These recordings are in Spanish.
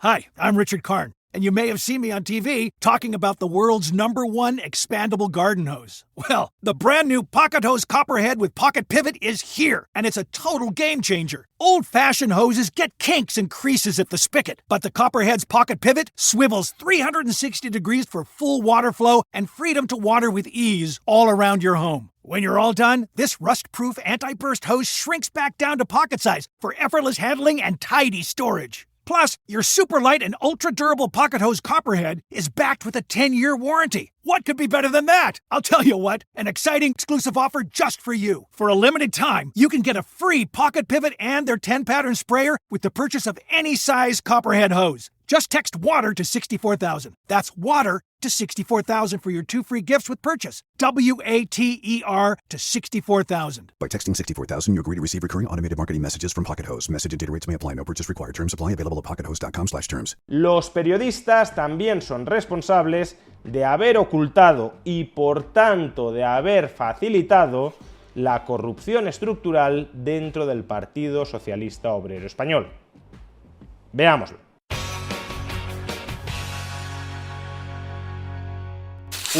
Hi, I'm Richard Karn, and you may have seen me on TV talking about the world's #1 expandable garden hose. Well, the brand new Pocket Hose Copperhead with Pocket Pivot is here, and it's a total game changer. Old-fashioned hoses get kinks and creases at the spigot, but the Copperhead's Pocket Pivot swivels 360 degrees for full water flow and freedom to water with ease all around your home. When you're all done, this rust-proof anti-burst hose shrinks back down to pocket size for effortless handling and tidy storage. Plus, your super light and ultra-durable Pocket Hose Copperhead is backed with a 10-year warranty. What could be better than that? I'll tell you what, an exciting exclusive offer just for you. For a limited time, you can get a free Pocket Pivot and their 10-pattern sprayer with the purchase of any size Copperhead hose. Just text WATER to 64,000. That's WATER to 64,000 for your 2 free gifts with purchase. WATER to 64,000. By texting 64,000, you agree to receive recurring automated marketing messages from Pocket Hose. Message and data rates may apply. No purchase required. Terms apply. Available at pockethose.com/terms. Los periodistas también son responsables de haber ocultado y, por tanto, de haber facilitado la corrupción estructural dentro del Partido Socialista Obrero Español. Veámoslo.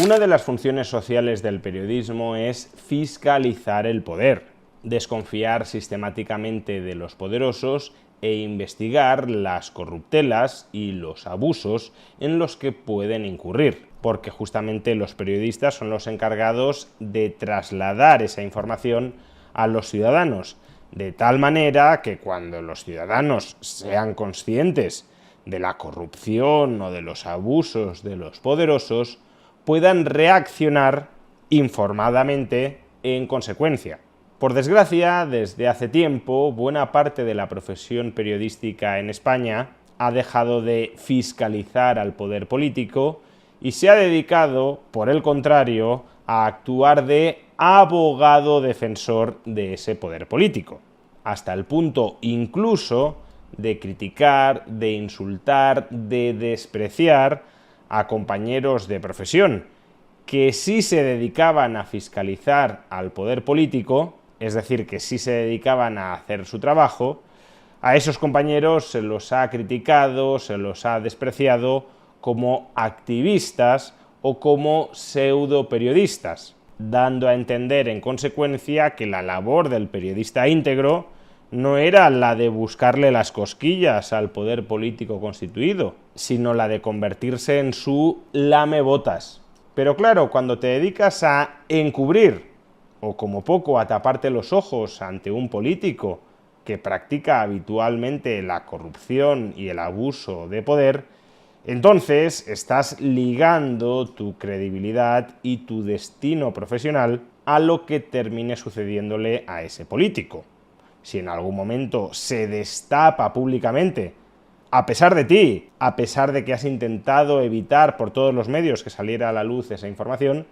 Una de las funciones sociales del periodismo es fiscalizar el poder, desconfiar sistemáticamente de los poderosos e investigar las corruptelas y los abusos en los que pueden incurrir, porque justamente los periodistas son los encargados de trasladar esa información a los ciudadanos, de tal manera que cuando los ciudadanos sean conscientes de la corrupción o de los abusos de los poderosos, puedan reaccionar informadamente en consecuencia. Por desgracia, desde hace tiempo, buena parte de la profesión periodística en España ha dejado de fiscalizar al poder político y se ha dedicado, por el contrario, a actuar de abogado defensor de ese poder político, hasta el punto incluso de criticar, de insultar, de despreciar a compañeros de profesión que sí se dedicaban a fiscalizar al poder político, es decir, que sí se dedicaban a hacer su trabajo. A esos compañeros se los ha criticado, se los ha despreciado como activistas o como pseudoperiodistas, dando a entender en consecuencia que la labor del periodista íntegro no era la de buscarle las cosquillas al poder político constituido, sino la de convertirse en su lamebotas. Pero claro, cuando te dedicas a encubrir, o como poco a taparte los ojos ante un político que practica habitualmente la corrupción y el abuso de poder, entonces estás ligando tu credibilidad y tu destino profesional a lo que termine sucediéndole a ese político. Si en algún momento se destapa públicamente, a pesar de ti, a pesar de que has intentado evitar por todos los medios que saliera a la luz esa información,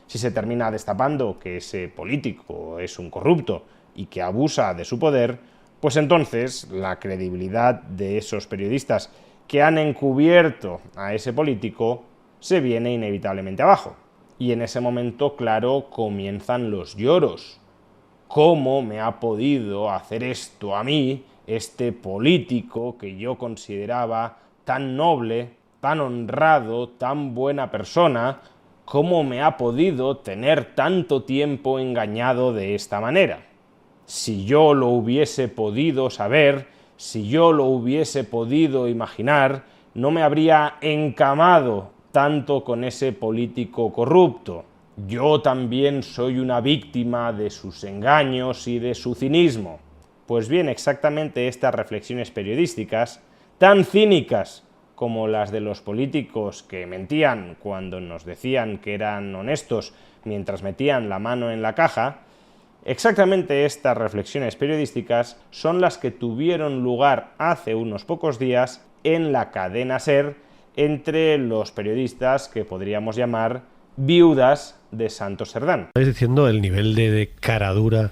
si se termina destapando que ese político es un corrupto y que abusa de su poder, pues entonces la credibilidad de esos periodistas que han encubierto a ese político se viene inevitablemente abajo. Y en ese momento, claro, comienzan los lloros. ¿Cómo me ha podido hacer esto a mí, este político que yo consideraba tan noble, tan honrado, tan buena persona? ¿Cómo me ha podido tener tanto tiempo engañado de esta manera? Si yo lo hubiese podido saber, si yo lo hubiese podido imaginar, no me habría encamado tanto con ese político corrupto. Yo también soy una víctima de sus engaños y de su cinismo. Pues bien, exactamente estas reflexiones periodísticas, tan cínicas como las de los políticos que mentían cuando nos decían que eran honestos mientras metían la mano en la caja, exactamente estas reflexiones periodísticas son las que tuvieron lugar hace unos pocos días en la cadena SER entre los periodistas que podríamos llamar viudas de Santos Cerdán. Estáis diciendo el nivel de caradura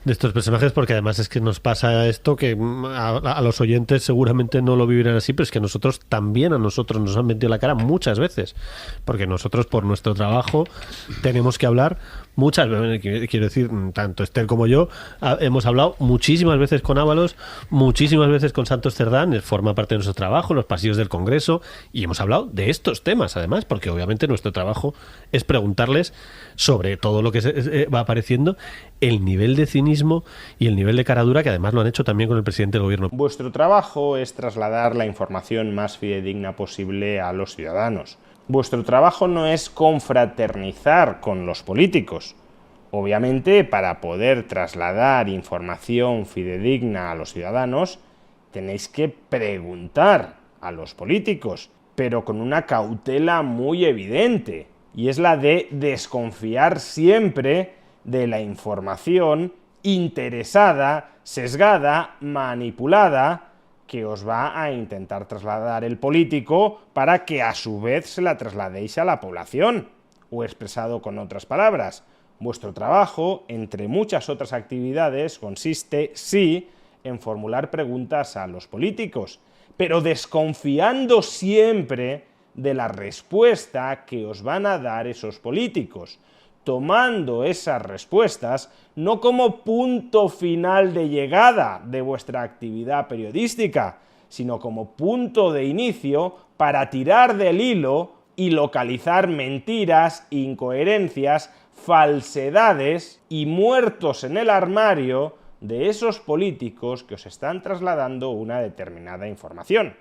de estos personajes, porque además es que nos pasa esto que a los oyentes seguramente no lo vivirán así, pero es que nosotros también, a nosotros nos han metido la cara muchas veces, porque nosotros por nuestro trabajo tenemos que hablar muchas veces, quiero decir, tanto Esther como yo hemos hablado muchísimas veces con Ábalos, muchísimas veces con Santos Cerdán, forma parte de nuestro trabajo, los pasillos del Congreso, y hemos hablado de estos temas además, porque obviamente nuestro trabajo es preguntarles sobre todo lo que va apareciendo, el nivel de cinismo y el nivel de caradura, que además lo han hecho también con el presidente del gobierno. Vuestro trabajo es trasladar la información más fidedigna posible a los ciudadanos. Vuestro trabajo no es confraternizar con los políticos. Obviamente, para poder trasladar información fidedigna a los ciudadanos, tenéis que preguntar a los políticos, pero con una cautela muy evidente, y es la de desconfiar siempre de la información interesada, sesgada, manipulada, que os va a intentar trasladar el político para que a su vez se la trasladéis a la población. O expresado con otras palabras, vuestro trabajo, entre muchas otras actividades, consiste, sí, en formular preguntas a los políticos, pero desconfiando siempre de la respuesta que os van a dar esos políticos, tomando esas respuestas no como punto final de llegada de vuestra actividad periodística, sino como punto de inicio para tirar del hilo y localizar mentiras, incoherencias, falsedades y muertos en el armario de esos políticos que os están trasladando una determinada información.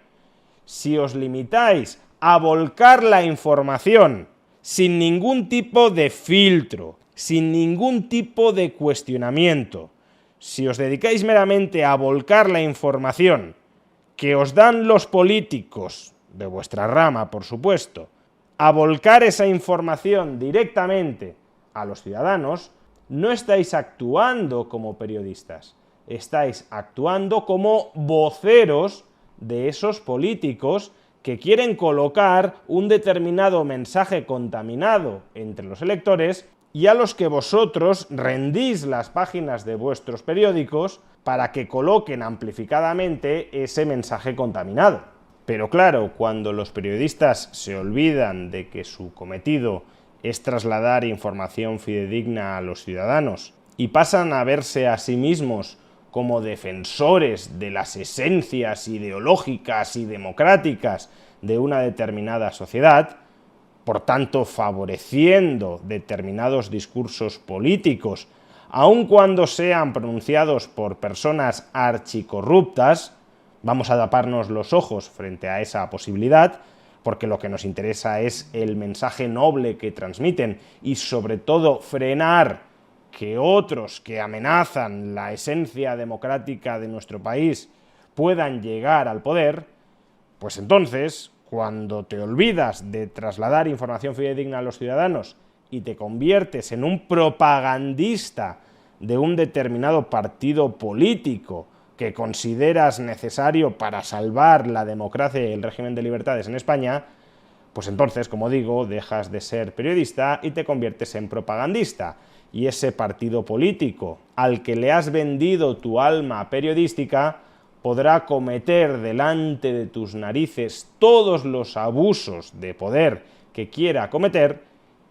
Si os limitáis a volcar la información sin ningún tipo de filtro, sin ningún tipo de cuestionamiento, si os dedicáis meramente a volcar la información que os dan los políticos, de vuestra rama, por supuesto, a volcar esa información directamente a los ciudadanos, no estáis actuando como periodistas, estáis actuando como voceros de esos políticos que quieren colocar un determinado mensaje contaminado entre los electores y a los que vosotros rendís las páginas de vuestros periódicos para que coloquen amplificadamente ese mensaje contaminado. Pero claro, cuando los periodistas se olvidan de que su cometido es trasladar información fidedigna a los ciudadanos y pasan a verse a sí mismos como defensores de las esencias ideológicas y democráticas de una determinada sociedad, por tanto favoreciendo determinados discursos políticos, aun cuando sean pronunciados por personas archicorruptas, vamos a taparnos los ojos frente a esa posibilidad, porque lo que nos interesa es el mensaje noble que transmiten y sobre todo frenar que otros que amenazan la esencia democrática de nuestro país puedan llegar al poder, pues entonces, cuando te olvidas de trasladar información fidedigna a los ciudadanos y te conviertes en un propagandista de un determinado partido político que consideras necesario para salvar la democracia y el régimen de libertades en España, pues entonces, como digo, dejas de ser periodista y te conviertes en propagandista. Y ese partido político al que le has vendido tu alma periodística podrá cometer delante de tus narices todos los abusos de poder que quiera cometer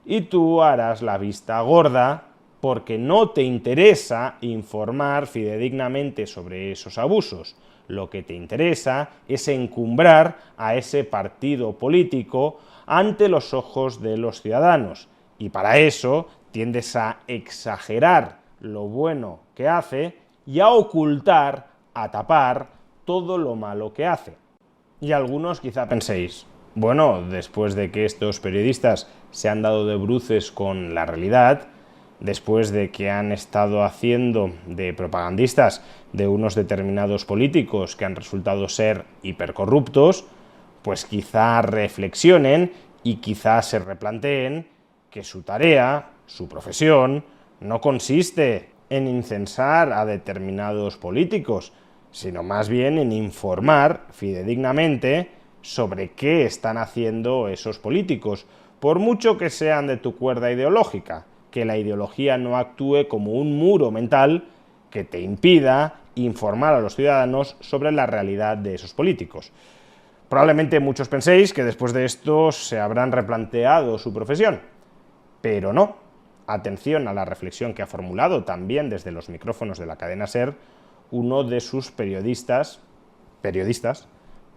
y tú harás la vista gorda porque no te interesa informar fidedignamente sobre esos abusos. Lo que te interesa es encumbrar a ese partido político ante los ojos de los ciudadanos. Y para eso tiendes a exagerar lo bueno que hace y a ocultar, a tapar todo lo malo que hace. Y algunos quizá penséis, bueno, después de que estos periodistas se han dado de bruces con la realidad, después de que han estado haciendo de propagandistas de unos determinados políticos que han resultado ser hipercorruptos, pues quizá reflexionen y quizá se replanteen que su tarea, su profesión, no consiste en incensar a determinados políticos, sino más bien en informar fidedignamente sobre qué están haciendo esos políticos, por mucho que sean de tu cuerda ideológica, que la ideología no actúe como un muro mental que te impida informar a los ciudadanos sobre la realidad de esos políticos. Probablemente muchos penséis que después de esto se habrán replanteado su profesión, pero no. Atención a la reflexión que ha formulado también desde los micrófonos de la cadena SER uno de sus periodistas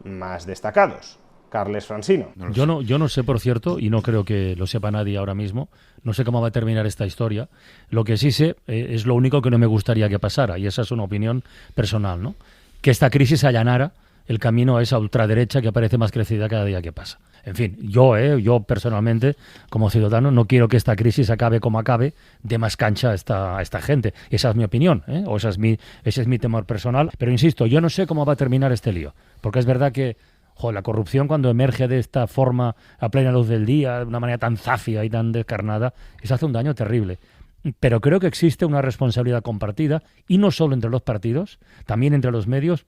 más destacados, Carles Francino. Yo no sé, por cierto, y no creo que lo sepa nadie ahora mismo, no sé cómo va a terminar esta historia. Lo que sí sé es lo único que no me gustaría que pasara, y esa es una opinión personal, ¿no? Que esta crisis allanara el camino a esa ultraderecha que parece más crecida cada día que pasa. En fin, yo personalmente, como ciudadano, no quiero que esta crisis acabe como acabe, dé más cancha a esta gente. Esa es mi opinión, o ese es mi temor personal. Pero insisto, yo no sé cómo va a terminar este lío, porque es verdad que la corrupción cuando emerge de esta forma a plena luz del día, de una manera tan zafia y tan descarnada, eso hace un daño terrible. Pero creo que existe una responsabilidad compartida, y no solo entre los partidos, también entre los medios,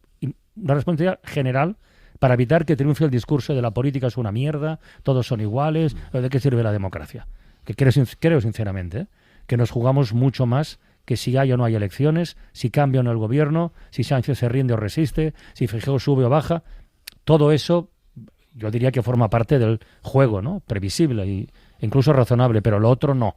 una responsabilidad general para evitar que triunfe el discurso de la política es una mierda, todos son iguales, ¿de qué sirve la democracia? Que creo sinceramente que nos jugamos mucho más que si hay o no hay elecciones, si cambia o no el gobierno, si Sánchez se rinde o resiste, si Feijóo sube o baja. Todo eso yo diría que forma parte del juego, ¿no? Previsible e incluso razonable, pero lo otro no.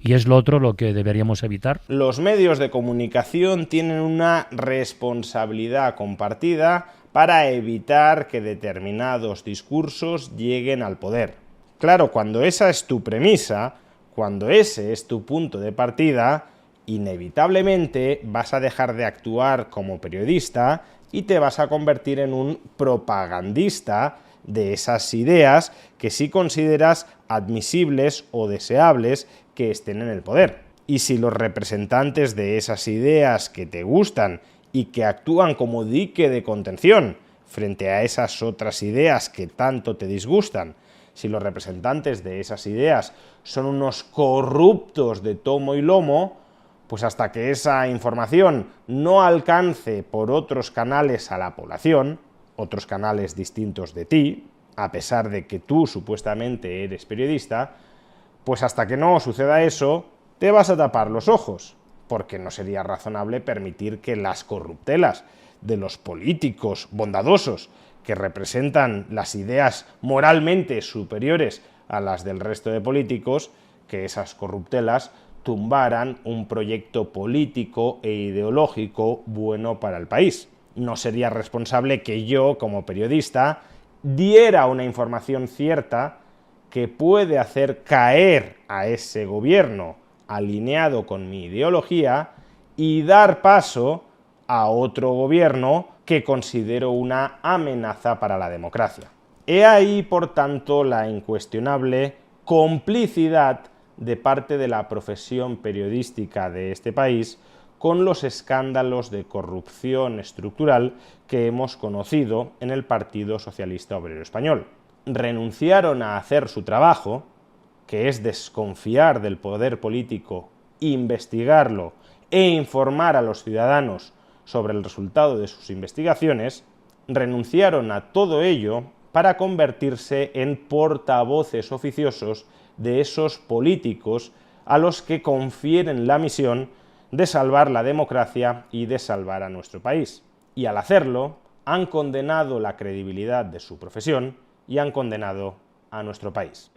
Y es lo otro lo que deberíamos evitar. Los medios de comunicación tienen una responsabilidad compartida para evitar que determinados discursos lleguen al poder. Claro, cuando esa es tu premisa, cuando ese es tu punto de partida, inevitablemente vas a dejar de actuar como periodista y te vas a convertir en un propagandista de esas ideas que sí consideras admisibles o deseables que estén en el poder. Y si los representantes de esas ideas que te gustan y que actúan como dique de contención frente a esas otras ideas que tanto te disgustan, si los representantes de esas ideas son unos corruptos de tomo y lomo, pues hasta que esa información no alcance por otros canales a la población, otros canales distintos de ti, a pesar de que tú supuestamente eres periodista, pues hasta que no suceda eso, te vas a tapar los ojos, porque no sería razonable permitir que las corruptelas de los políticos bondadosos que representan las ideas moralmente superiores a las del resto de políticos, que esas corruptelas tumbaran un proyecto político e ideológico bueno para el país. No sería responsable que yo, como periodista, diera una información cierta que puede hacer caer a ese gobierno alineado con mi ideología y dar paso a otro gobierno que considero una amenaza para la democracia. He ahí, por tanto, la incuestionable complicidad de parte de la profesión periodística de este país con los escándalos de corrupción estructural que hemos conocido en el Partido Socialista Obrero Español. Renunciaron a hacer su trabajo, que es desconfiar del poder político, investigarlo e informar a los ciudadanos sobre el resultado de sus investigaciones, renunciaron a todo ello para convertirse en portavoces oficiosos de esos políticos a los que confieren la misión de salvar la democracia y de salvar a nuestro país. Y al hacerlo, han condenado la credibilidad de su profesión y han condenado a nuestro país.